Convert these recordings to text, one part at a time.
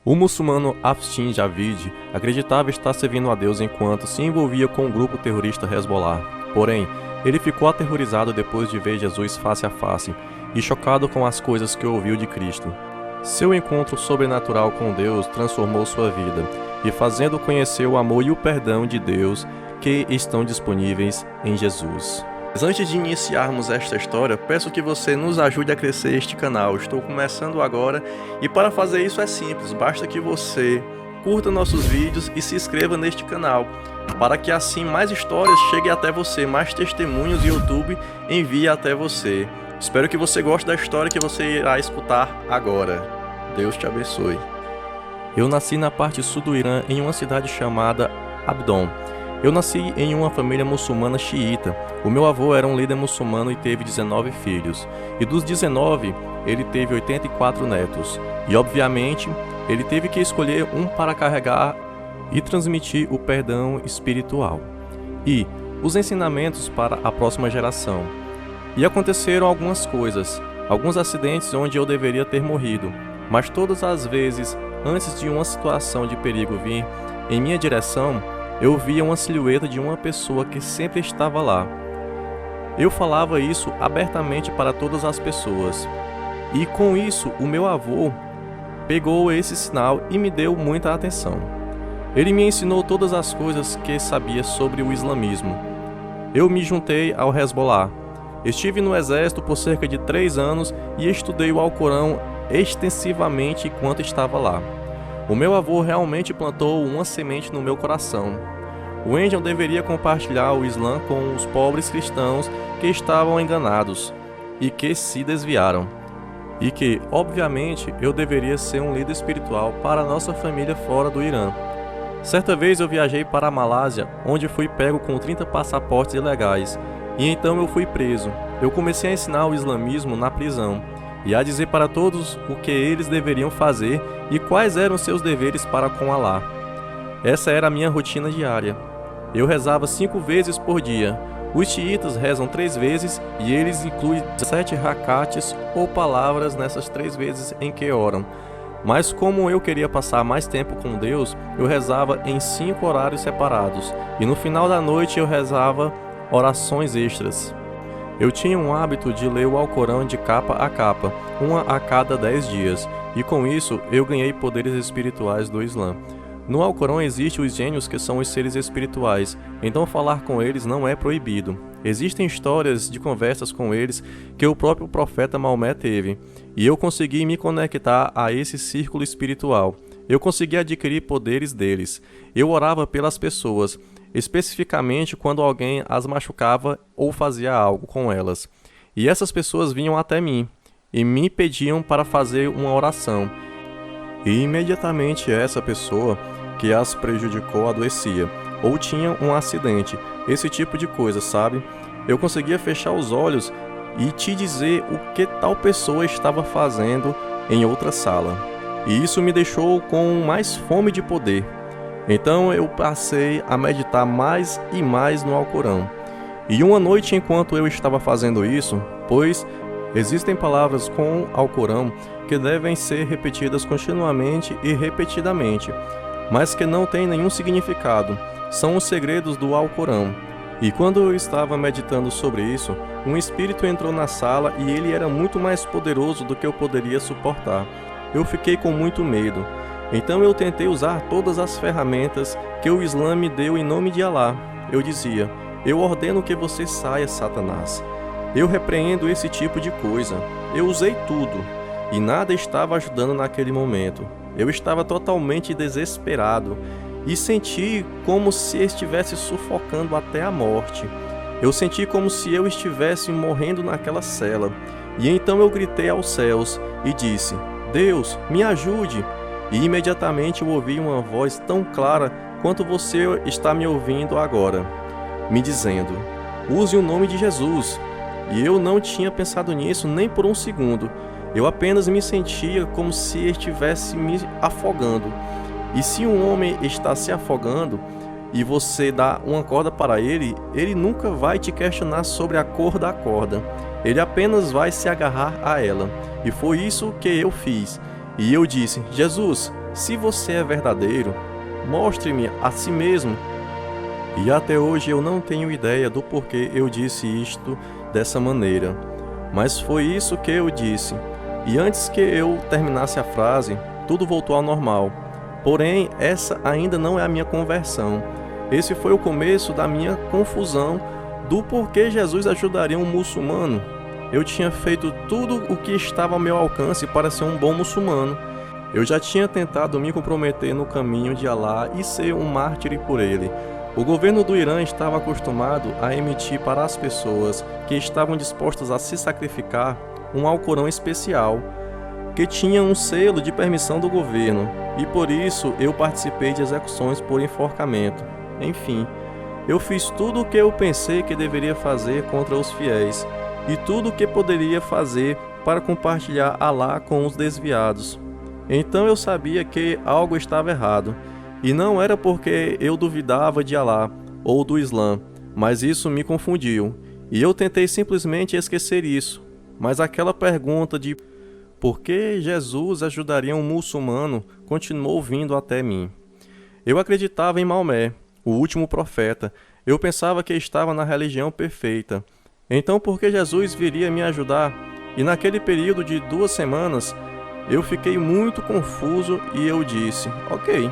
O muçulmano Afshin Javid acreditava estar servindo a Deus enquanto se envolvia com o grupo terrorista Hezbollah. Porém, ele ficou aterrorizado depois de ver Jesus face a face e chocado com as coisas que ouviu de Cristo. Seu encontro sobrenatural com Deus transformou sua vida e fazendo conhecer o amor e o perdão de Deus que estão disponíveis em Jesus. Mas antes de iniciarmos esta história, peço que você nos ajude a crescer este canal. Estou começando agora e para fazer isso é simples, basta que você curta nossos vídeos e se inscreva neste canal, para que assim mais histórias cheguem até você, mais testemunhos do YouTube envie até você. Espero que você goste da história que você irá escutar agora. Deus te abençoe. Eu nasci na parte sul do Irã, em uma cidade chamada Abdon. Eu nasci em uma família muçulmana xiita. O meu avô era um líder muçulmano e teve 19 filhos. E dos 19, ele teve 84 netos. E obviamente, ele teve que escolher um para carregar e transmitir o perdão espiritual e os ensinamentos para a próxima geração. E aconteceram algumas coisas, alguns acidentes onde eu deveria ter morrido, mas todas as vezes, antes de uma situação de perigo vir em minha direção, eu via uma silhueta de uma pessoa que sempre estava lá. Eu falava isso abertamente para todas as pessoas. E com isso, o meu avô pegou esse sinal e me deu muita atenção. Ele me ensinou todas as coisas que sabia sobre o islamismo. Eu me juntei ao Hezbollah. Estive no exército por cerca de 3 anos e estudei o Alcorão extensivamente enquanto estava lá. O meu avô realmente plantou uma semente no meu coração. O Angel deveria compartilhar o Islã com os pobres cristãos que estavam enganados e que se desviaram. E que, obviamente, eu deveria ser um líder espiritual para a nossa família fora do Irã. Certa vez eu viajei para a Malásia, onde fui pego com 30 passaportes ilegais, e então eu fui preso. Eu comecei a ensinar o islamismo na prisão, e a dizer para todos o que eles deveriam fazer e quais eram seus deveres para com Alá. Essa era a minha rotina diária. Eu rezava 5 vezes por dia. Os xiitas rezam 3 vezes e eles incluem 7 rakats ou palavras nessas 3 vezes em que oram. Mas como eu queria passar mais tempo com Deus, eu rezava em 5 horários separados e no final da noite eu rezava orações extras. Eu tinha um hábito de ler o Alcorão de capa a capa, uma a cada 10 dias, e com isso eu ganhei poderes espirituais do Islã. No Alcorão existem os gênios que são os seres espirituais, então falar com eles não é proibido. Existem histórias de conversas com eles que o próprio profeta Maomé teve, e eu consegui me conectar a esse círculo espiritual. Eu consegui adquirir poderes deles. Eu orava pelas pessoas, especificamente quando alguém as machucava ou fazia algo com elas. E essas pessoas vinham até mim e me pediam para fazer uma oração. E imediatamente essa pessoa que as prejudicou adoecia ou tinha um acidente, esse tipo de coisa, sabe? Eu conseguia fechar os olhos e te dizer o que tal pessoa estava fazendo em outra sala. E isso me deixou com mais fome de poder. Então eu passei a meditar mais e mais no Alcorão. E uma noite, enquanto eu estava fazendo isso, pois existem palavras com Alcorão que devem ser repetidas continuamente e repetidamente, mas que não têm nenhum significado, são os segredos do Alcorão. E quando eu estava meditando sobre isso, um espírito entrou na sala e ele era muito mais poderoso do que eu poderia suportar. Eu fiquei com muito medo. Então eu tentei usar todas as ferramentas que o Islã me deu em nome de Alá. Eu dizia: eu ordeno que você saia, Satanás. Eu repreendo esse tipo de coisa. Eu usei tudo e nada estava ajudando naquele momento. Eu estava totalmente desesperado e senti como se estivesse sufocando até a morte. Eu senti como se eu estivesse morrendo naquela cela. E então eu gritei aos céus e disse: Deus, me ajude! E imediatamente eu ouvi uma voz tão clara quanto você está me ouvindo agora, me dizendo: use o nome de Jesus. E eu não tinha pensado nisso nem por um segundo. Eu apenas me sentia como se estivesse me afogando. E se um homem está se afogando e você dá uma corda para ele, ele nunca vai te questionar sobre a cor da corda. Ele apenas vai se agarrar a ela. E foi isso que eu fiz. E eu disse: Jesus, se você é verdadeiro, mostre-me a si mesmo. E até hoje eu não tenho ideia do porquê eu disse isto dessa maneira, mas foi isso que eu disse. E antes que eu terminasse a frase, tudo voltou ao normal. Porém, essa ainda não é a minha conversão. Esse foi o começo da minha confusão do porquê Jesus ajudaria um muçulmano. Eu tinha feito tudo o que estava ao meu alcance para ser um bom muçulmano. Eu já tinha tentado me comprometer no caminho de Alá e ser um mártir por ele. O governo do Irã estava acostumado a emitir para as pessoas que estavam dispostas a se sacrificar um Alcorão especial, que tinha um selo de permissão do governo, e por isso eu participei de execuções por enforcamento. Enfim, eu fiz tudo o que eu pensei que deveria fazer contra os fiéis, e tudo o que poderia fazer para compartilhar Alá com os desviados. Então eu sabia que algo estava errado, e não era porque eu duvidava de Alá ou do Islã, mas isso me confundiu, e eu tentei simplesmente esquecer isso. Mas aquela pergunta de por que Jesus ajudaria um muçulmano continuou vindo até mim. Eu acreditava em Maomé, o último profeta. Eu pensava que estava na religião perfeita. Então por que Jesus viria me ajudar? E naquele período de 2 semanas, eu fiquei muito confuso e eu disse, ok,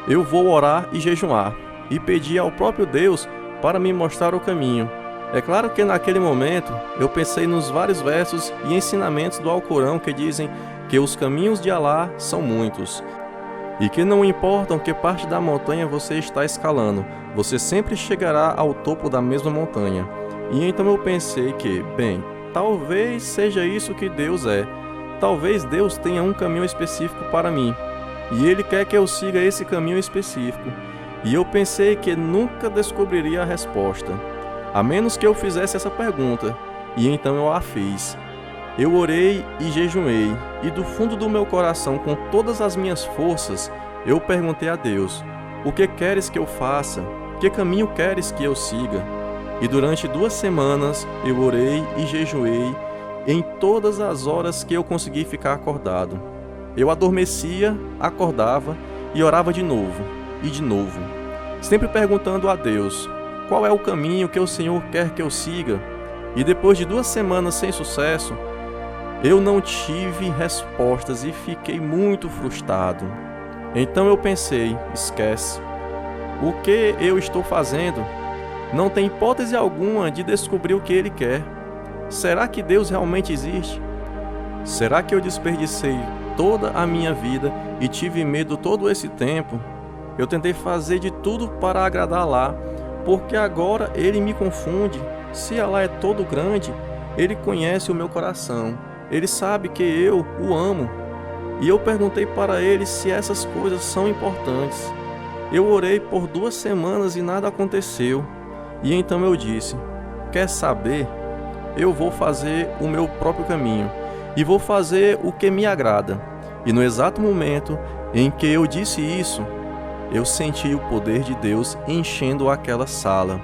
eu vou orar e jejuar, e pedir ao próprio Deus para me mostrar o caminho. É claro que naquele momento eu pensei nos vários versos e ensinamentos do Alcorão que dizem que os caminhos de Alá são muitos, e que não importa que parte da montanha você está escalando, você sempre chegará ao topo da mesma montanha. E então eu pensei que, bem, talvez seja isso que Deus é. Talvez Deus tenha um caminho específico para mim, e Ele quer que eu siga esse caminho específico. E eu pensei que nunca descobriria a resposta, a menos que eu fizesse essa pergunta, e então eu a fiz. Eu orei e jejuei, e do fundo do meu coração, com todas as minhas forças, eu perguntei a Deus, o que queres que eu faça? Que caminho queres que eu siga? E durante 2 semanas eu orei e jejuei em todas as horas que eu consegui ficar acordado. Eu adormecia, acordava e orava de novo, e de novo, sempre perguntando a Deus, qual é o caminho que o Senhor quer que eu siga? E depois de 2 semanas sem sucesso, eu não tive respostas e fiquei muito frustrado. Então eu pensei, esquece. O que eu estou fazendo não tem hipótese alguma de descobrir o que Ele quer. Será que Deus realmente existe? Será que eu desperdicei toda a minha vida e tive medo todo esse tempo? Eu tentei fazer de tudo para agradar Alá, porque agora Ele me confunde. Se Alá é todo grande, Ele conhece o meu coração. Ele sabe que eu o amo. E eu perguntei para Ele se essas coisas são importantes. Eu orei por 2 semanas e nada aconteceu. E então eu disse, quer saber? Eu vou fazer o meu próprio caminho. E vou fazer o que me agrada. E no exato momento em que eu disse isso, eu senti o poder de Deus enchendo aquela sala.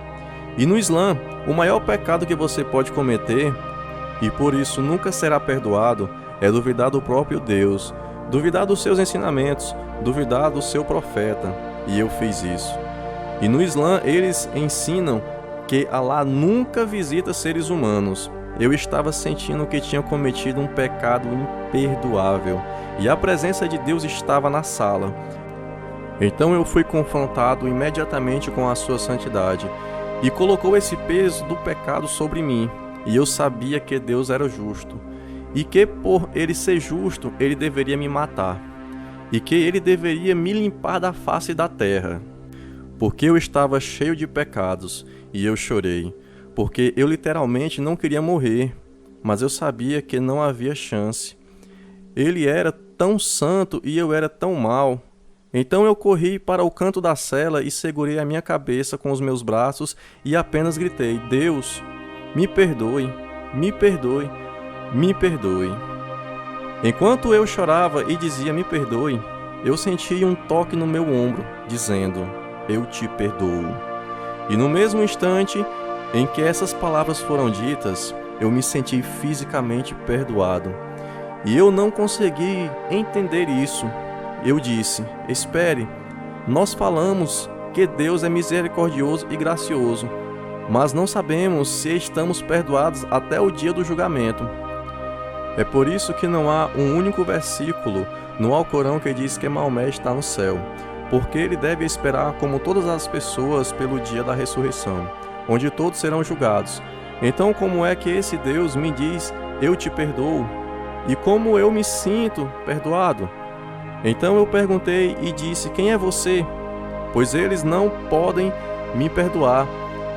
E no Islã, o maior pecado que você pode cometer, e por isso nunca será perdoado, é duvidar do próprio Deus, duvidar dos seus ensinamentos, duvidar do seu profeta. E eu fiz isso. E no Islã, eles ensinam que Alá nunca visita seres humanos. Eu estava sentindo que tinha cometido um pecado imperdoável, e a presença de Deus estava na sala. Então eu fui confrontado imediatamente com a sua santidade, e colocou esse peso do pecado sobre mim, e eu sabia que Deus era justo, e que por Ele ser justo, Ele deveria me matar, e que Ele deveria me limpar da face da terra, porque eu estava cheio de pecados, e eu chorei, porque eu literalmente não queria morrer, mas eu sabia que não havia chance. Ele era tão santo e eu era tão mau. Então eu corri para o canto da cela e segurei a minha cabeça com os meus braços e apenas gritei, Deus, me perdoe, me perdoe, me perdoe. Enquanto eu chorava e dizia me perdoe, eu senti um toque no meu ombro, dizendo, eu te perdoo. E no mesmo instante em que essas palavras foram ditas, eu me senti fisicamente perdoado. E eu não consegui entender isso. eu disse: espere, nós falamos que Deus é misericordioso e gracioso, mas não sabemos se estamos perdoados até o dia do julgamento. É por isso que não há um único versículo no Alcorão que diz que Maomé está no céu, porque ele deve esperar como todas as pessoas pelo dia da ressurreição, onde todos serão julgados. Então, como é que esse Deus me diz: eu te perdoo? E como eu me sinto perdoado? Então eu perguntei e disse: quem é você? Pois eles não podem me perdoar,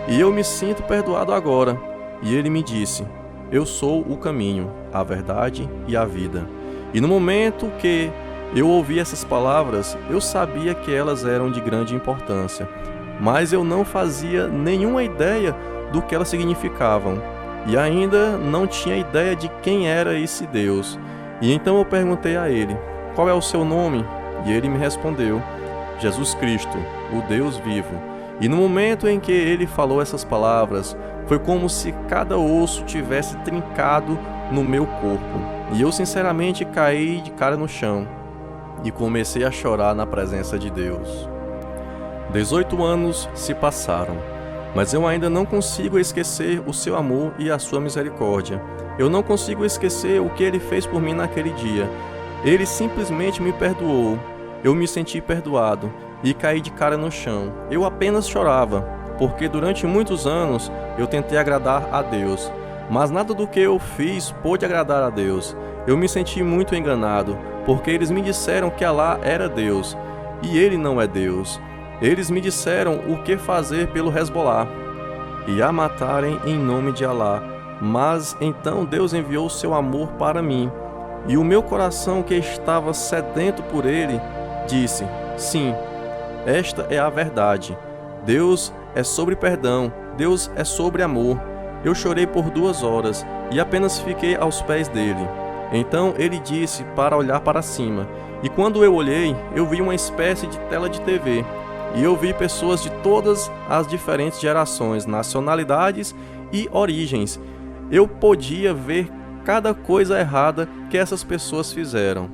e eu me sinto perdoado agora. E ele me disse: eu sou o caminho, a verdade e a vida. E no momento que eu ouvi essas palavras, eu sabia que elas eram de grande importância, mas eu não fazia nenhuma ideia do que elas significavam, e ainda não tinha ideia de quem era esse Deus. E então eu perguntei a ele: qual é o seu nome? E ele me respondeu: Jesus Cristo, o Deus vivo. E no momento em que ele falou essas palavras, foi como se cada osso tivesse trincado no meu corpo. E eu sinceramente caí de cara no chão e comecei a chorar na presença de Deus. 18 anos se passaram, mas eu ainda não consigo esquecer o seu amor e a sua misericórdia. Eu não consigo esquecer o que ele fez por mim naquele dia. Ele simplesmente me perdoou. Eu me senti perdoado e caí de cara no chão. Eu apenas chorava, porque durante muitos anos eu tentei agradar a Deus, mas nada do que eu fiz pôde agradar a Deus. Eu me senti muito enganado, porque eles me disseram que Alá era Deus, e ele não é Deus. Eles me disseram o que fazer pelo Hezbollah e a matarem em nome de Alá. Mas então Deus enviou seu amor para mim, e o meu coração, que estava sedento por ele, disse: sim, esta é a verdade. Deus é sobre perdão, Deus é sobre amor. Eu chorei por 2 horas e apenas fiquei aos pés dele. Então ele disse para olhar para cima, e quando eu olhei, eu vi uma espécie de tela de TV, e eu vi pessoas de todas as diferentes gerações, nacionalidades e origens. Eu podia ver cada coisa errada que essas pessoas fizeram,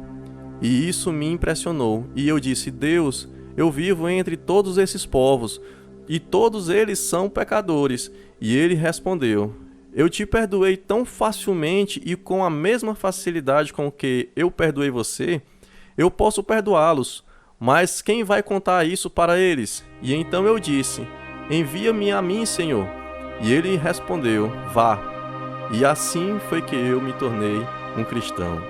e isso me impressionou. E eu disse: Deus, eu vivo entre todos esses povos, e todos eles são pecadores. E ele respondeu: eu te perdoei tão facilmente, e com a mesma facilidade com que eu perdoei você, eu posso perdoá-los. Mas quem vai contar isso para eles? E então eu disse: envia-me a mim, Senhor. E ele respondeu: vá. E assim foi que eu me tornei um cristão.